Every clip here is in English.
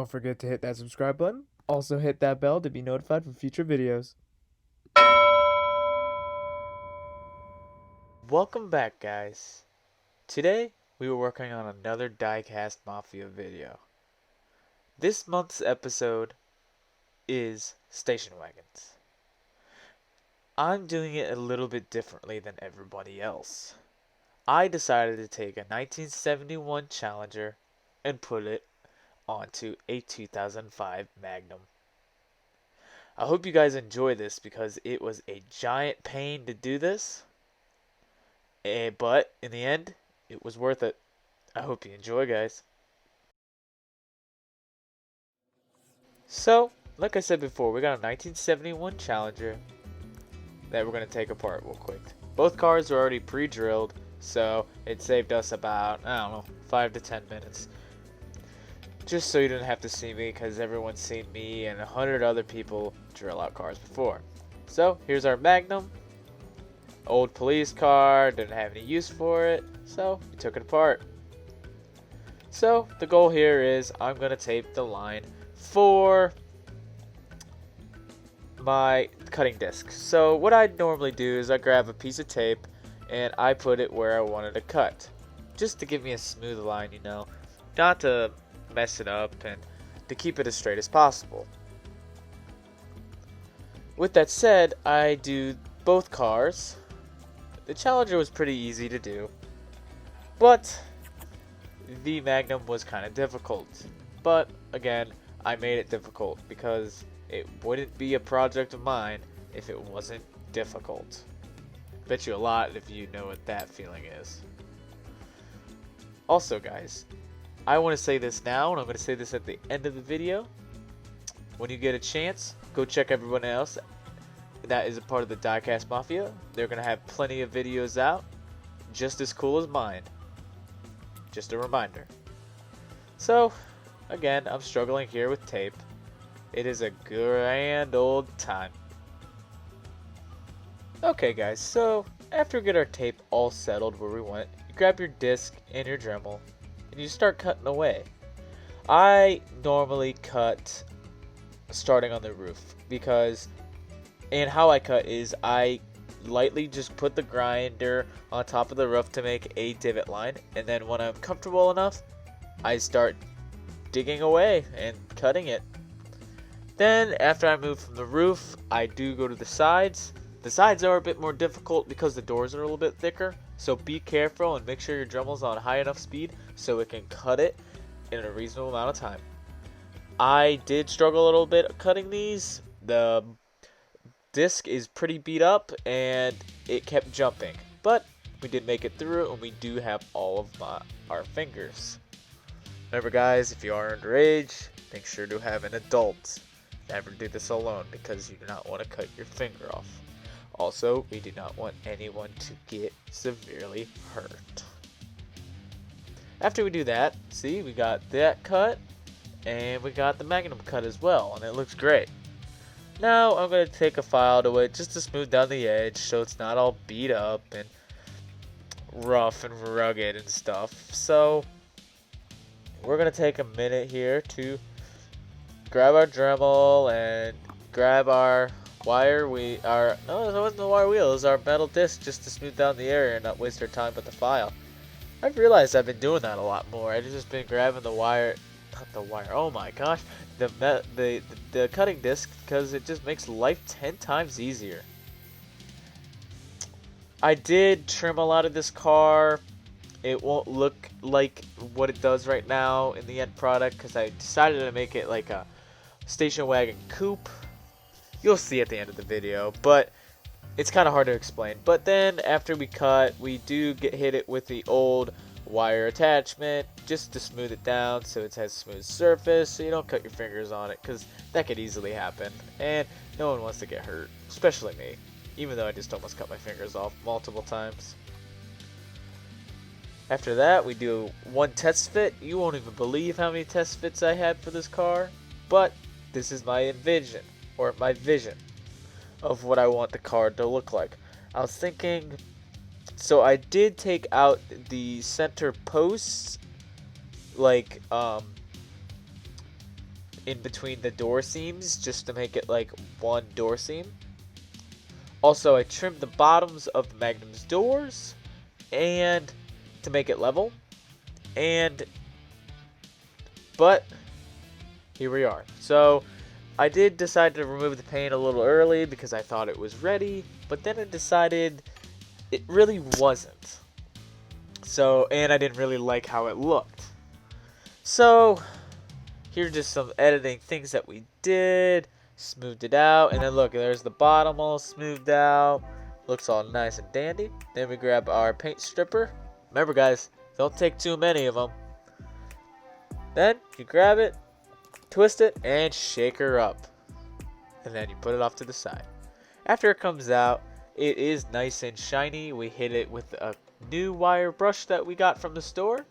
Don't forget to hit that subscribe button. Also hit that bell to be notified for future videos. Welcome back, guys. Today we were working on another Diecast Mafia video. This month's episode is station wagons. I'm doing it a little bit differently than everybody else. I decided to take a 1971 Challenger and put it onto a 2005 Magnum. I hope you guys enjoy this because it was a giant pain to do this, but in the end, it was worth it. I hope you enjoy, guys. So, like I said before, we got a 1971 Challenger that we're going to take apart real quick. Both cars are already pre-drilled, so it saved us about, 5 to 10 minutes. Just so you didn't have to see me, because everyone's seen me and 100 other people drill out cars before. So, here's our Magnum. Old police car, didn't have any use for it, so we took it apart. So, the goal here is I'm going to tape the line for my cutting disc. So, what I normally do is I grab a piece of tape and I put it where I wanted to cut. Just to give me a smooth line, not to mess it up and to keep it as straight as possible. With that said, I do both cars. The Challenger was pretty easy to do, but the Magnum was kind of difficult. But again, I made it difficult because it wouldn't be a project of mine if it wasn't difficult. Bet you a lot if you know what that feeling is. Also, guys, I want to say this now, and I'm going to say this at the end of the video. When you get a chance, go check everyone else that is a part of the Diecast Mafia. They're going to have plenty of videos out, just as cool as mine. Just a reminder. So, again, I'm struggling here with tape. It is a grand old time. Okay, guys, so after we get our tape all settled where we want, you grab your disc and your Dremel, and you start cutting away. I normally cut starting on the roof because, and how I cut is I lightly just put the grinder on top of the roof to make a divot line, and then when I'm comfortable enough, I start digging away and cutting it. Then after I move from the roof, I do go to the sides. The sides are a bit more difficult because the doors are a little bit thicker, so be careful and make sure your Dremel's on high enough speed so it can cut it in a reasonable amount of time. I did struggle a little bit cutting these. The disc is pretty beat up and it kept jumping, but we did make it through and we do have all of our fingers. Remember, guys, if you are underage, make sure to have an adult. Never do this alone because you do not want to cut your finger off. Also, we do not want anyone to get severely hurt. After we do that, see, we got that cut and we got the Magnum cut as well, and it looks great. Now I'm going to take a file to it just to smooth down the edge so it's not all beat up and rough and rugged and stuff. So we're going to take a minute here to grab our Dremel and grab our wire. No, it wasn't the wire wheel, it was our metal disc just to smooth down the area and not waste our time with the file. I've realized I've been doing that a lot more. I've just been grabbing the wire, not the wire, oh my gosh, the cutting disc, because it just makes life 10 times easier. I did trim a lot of this car. It won't look like what it does right now in the end product because I decided to make it like a station wagon coupe. You'll see at the end of the video, but it's kind of hard to explain. But then after we cut, we do hit it with the old wire attachment just to smooth it down so it has a smooth surface so you don't cut your fingers on it because that could easily happen and no one wants to get hurt, especially me, even though I just almost cut my fingers off multiple times. After that, we do one test fit. You won't even believe how many test fits I had for this car, but this is my vision of what I want the car to look like. I was thinking, so I did take out the center posts, like in between the door seams just to make it like one door seam. Also, I trimmed the bottoms of the Magnum's doors and to make it level. But here we are. So I did decide to remove the paint a little early because I thought it was ready, but then I decided it really wasn't. So, and I didn't really like how it looked. So here's just some editing things that we did. Smoothed it out, and then look, there's the bottom all smoothed out. Looks all nice and dandy. Then we grab our paint stripper. Remember guys, don't take too many of them. Then you grab it, twist it, and shake her up. And then you put it off to the side. After it comes out, it is nice and shiny. We hit it with a new wire brush that we got from the store.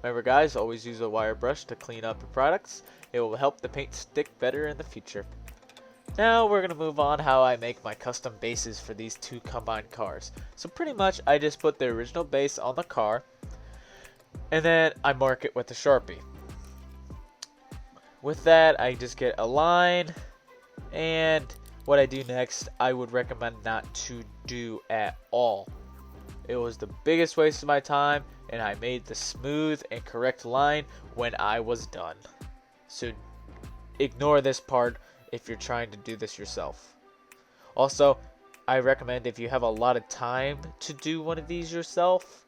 Remember guys, always use a wire brush to clean up your products. It will help the paint stick better in the future. Now we're going to move on how I make my custom bases for these two combined cars. So pretty much I just put the original base on the car and then I mark it with a Sharpie. With that I just get a line, and what I do next I would recommend not to do at all. It was the biggest waste of my time and I made the smooth and correct line when I was done. So ignore this part if you're trying to do this yourself. Also, I recommend if you have a lot of time to do one of these yourself,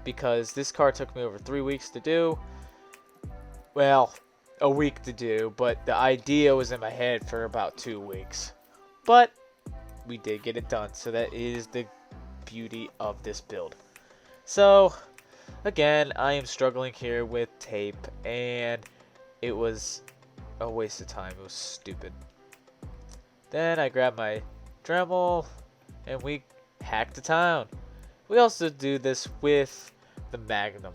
because this car took me over 3 weeks to do. Well, a week to do, but the idea was in my head for about 2 weeks. But we did get it done, so that is the beauty of this build. So, again, I am struggling here with tape, and it was a waste of time. It was stupid. Then I grabbed my Dremel and we hacked the town. We also do this with the Magnum.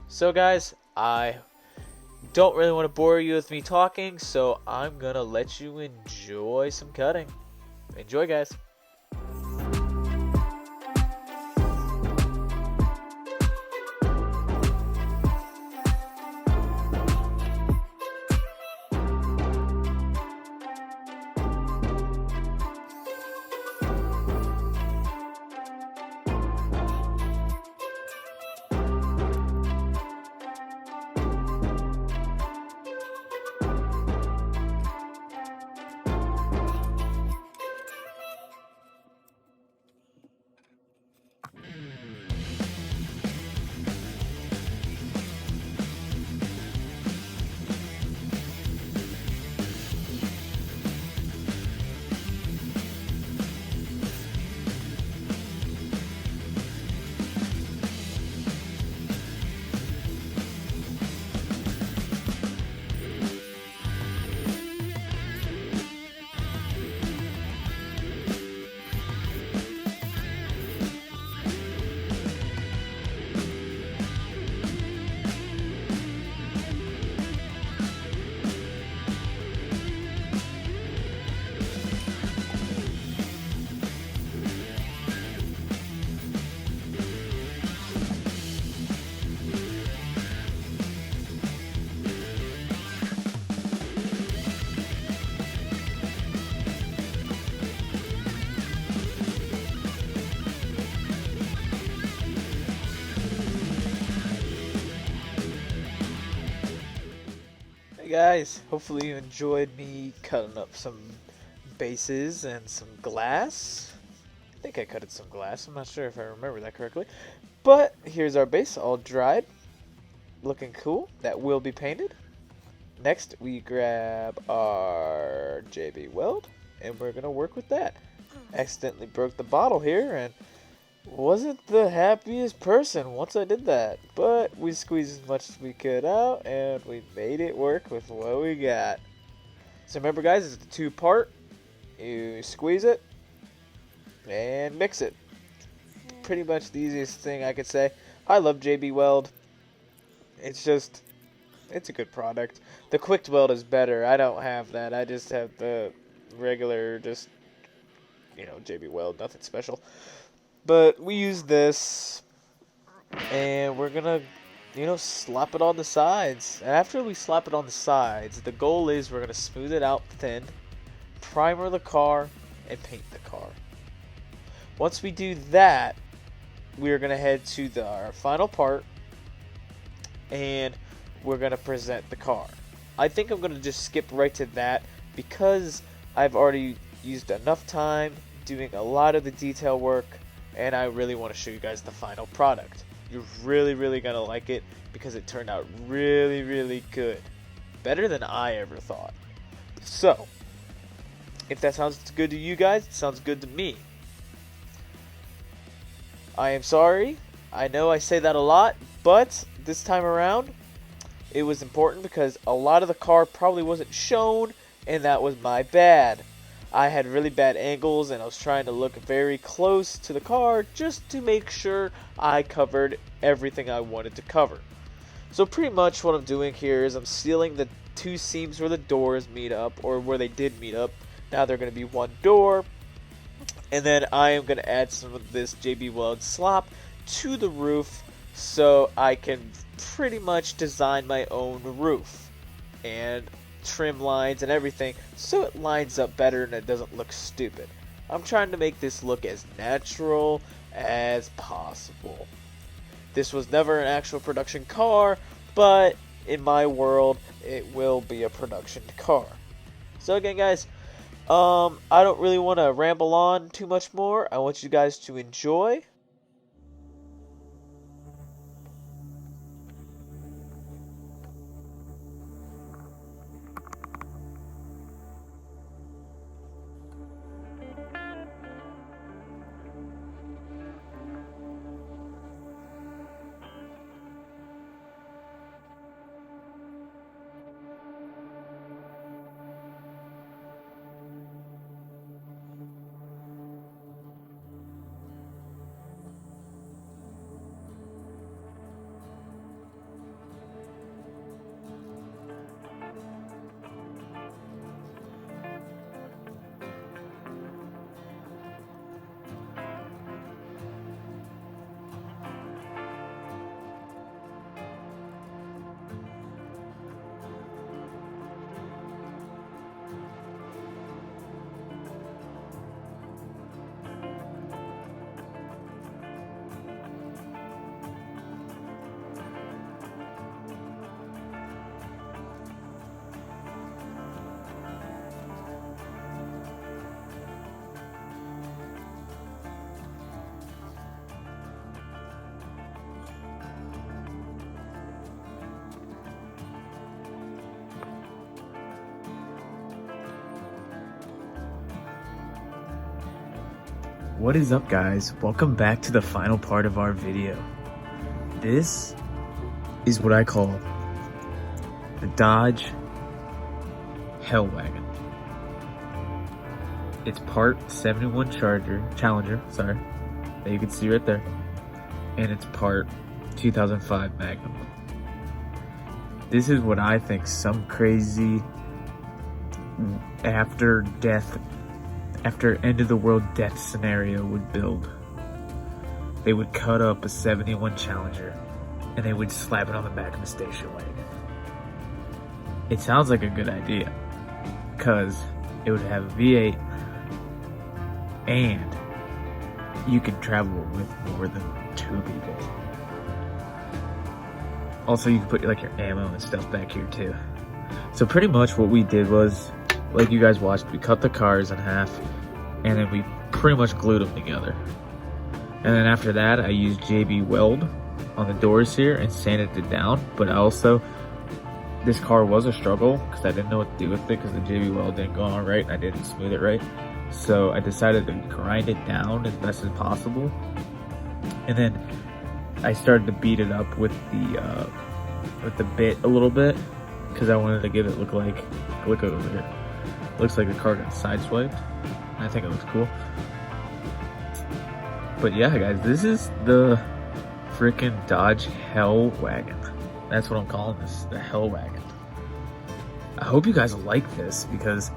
So guys, I don't really want to bore you with me talking, so I'm gonna let you enjoy some cutting. Enjoy guys. Guys, hopefully you enjoyed me cutting up some bases and some glass. I think I cutted some glass. I'm not sure if I remember that correctly. But here's our base all dried. Looking cool. That will be painted. Next, we grab our JB Weld and we're going to work with that. Accidentally broke the bottle here and wasn't the happiest person once I did that, but we squeezed as much as we could out and we made it work with what we got. So remember guys, it's a two-part. You squeeze it and mix it. Pretty much the easiest thing I could say. I love JB Weld. It's a good product. The quick weld is better. I don't have that. I just have the regular, JB Weld, nothing special. But we use this, and we're gonna slap it on the sides. And after we slap it on the sides, the goal is we're going to smooth it out thin, primer the car, and paint the car. Once we do that, we are going to head to our final part, and we're going to present the car. I think I'm going to just skip right to that because I've already used enough time doing a lot of the detail work, and I really want to show you guys the final product. You're really, really going to like it because it turned out really, really good. Better than I ever thought. So, if that sounds good to you guys, it sounds good to me. I am sorry. I know I say that a lot, but this time around, it was important because a lot of the car probably wasn't shown, and that was my bad. I had really bad angles, and I was trying to look very close to the car just to make sure I covered everything I wanted to cover. So pretty much what I'm doing here is I'm sealing the two seams where the doors meet up, or where they did meet up. Now they're going to be one door. And then I am going to add some of this JB Weld slop to the roof so I can pretty much design my own roof and trim lines and everything so it lines up better and it doesn't look stupid. I'm trying to make this look as natural as possible. This was never an actual production car, but in my world it will be a production car. So again, guys, I don't really want to ramble on too much more. I want you guys to enjoy. What is up, guys? Welcome back to the final part of our video. This is what I call the Dodge Hell Wagon. It's part 71 Challenger, sorry, that you can see right there, and it's part 2005 Magnum. This is what I think some crazy after end of the world death scenario would build. They would cut up a 71 Challenger and they would slap it on the back of a station wagon. It sounds like a good idea because it would have a V8 and you could travel with more than 2 people. Also, you can put like your ammo and stuff back here too. So pretty much what we did was, like you guys watched, we cut the cars in half and then we pretty much glued them together. And then after that, I used JB Weld on the doors here and sanded it down. But also, this car was a struggle because I didn't know what to do with it because the JB Weld didn't go on right and I didn't smooth it right. So I decided to grind it down as best as possible. And then I started to beat it up with the bit a little bit because I wanted to give it look over here. Looks like the car got sideswiped. I think it looks cool. But yeah, guys, this is the freaking Dodge Hell Wagon. That's what I'm calling this, the Hell Wagon. I hope you guys like this because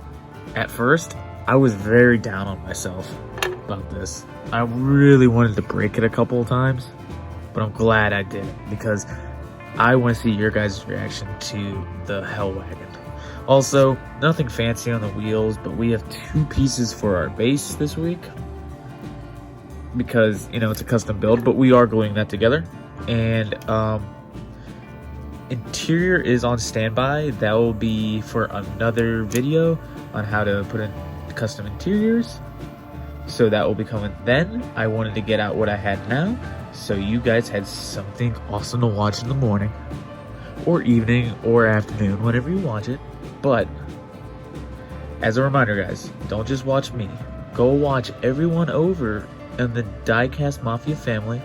at first I was very down on myself about this. I really wanted to break it a couple of times, but I'm glad I did because I want to see your guys' reaction to the Hell Wagon. Also, nothing fancy on the wheels, but we have 2 pieces for our base this week. Because, you know, it's a custom build, but we are gluing that together. And, interior is on standby. That will be for another video on how to put in custom interiors. So that will be coming then. I wanted to get out what I had now, so you guys had something awesome to watch in the morning, or evening, or afternoon, whenever you watch it. But, as a reminder guys, don't just watch me. Go watch everyone over in the Diecast Mafia family.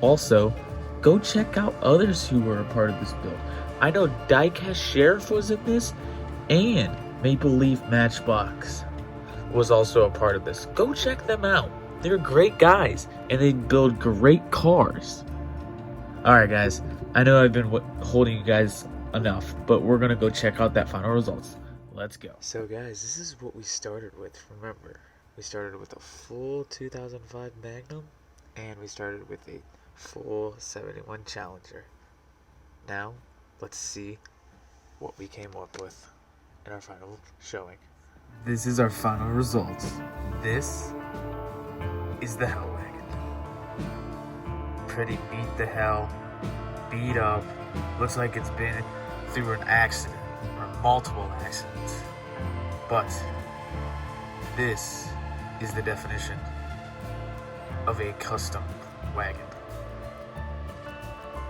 Also, go check out others who were a part of this build. I know Diecast Sheriff was in this, and Maple Leaf Matchbox was also a part of this. Go check them out. They're great guys, and they build great cars. Alright guys, I know I've been holding you guys enough, but we're gonna go check out that final results. Let's go. So guys, this is what we started with. Remember, we started with a full 2005 Magnum, and we started with a full 71 Challenger. Now, let's see what we came up with in our final showing. This is our final results. This is the Hell Wagon. Pretty beat the hell, beat up. Looks like it's been through an accident or multiple accidents. But this is the definition of a custom wagon.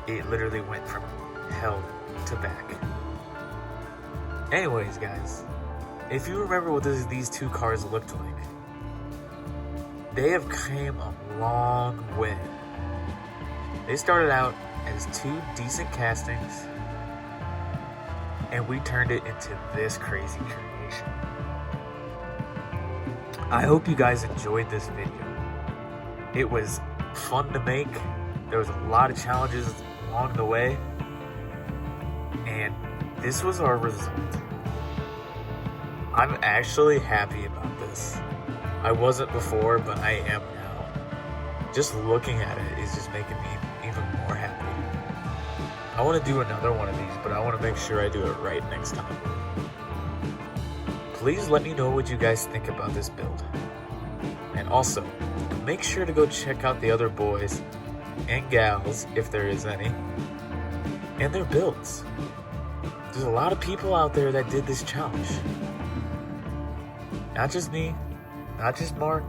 It literally went from hell to back. Anyways, guys, if you remember what these 2 cars looked like, they have came a long way. They started out as 2 decent castings, and we turned it into this crazy creation. I hope you guys enjoyed this video. It was fun to make. There was a lot of challenges along the way, and this was our result. I'm actually happy about this. I wasn't before, but I am now. Just looking at it is just making me even more happy. I want to do another one of these, but I want to make sure I do it right next time. Please let me know what you guys think about this build. And also, make sure to go check out the other boys and gals, if there is any, and their builds. There's a lot of people out there that did this challenge. Not just me, not just Mark,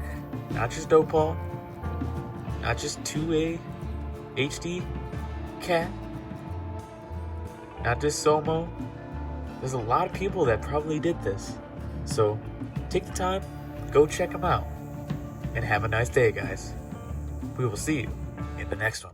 not just Dopal, not just 2A, HD, Cat, not just Somo. There's a lot of people that probably did this. So, take the time, go check them out, and have a nice day, guys. We will see you in the next one.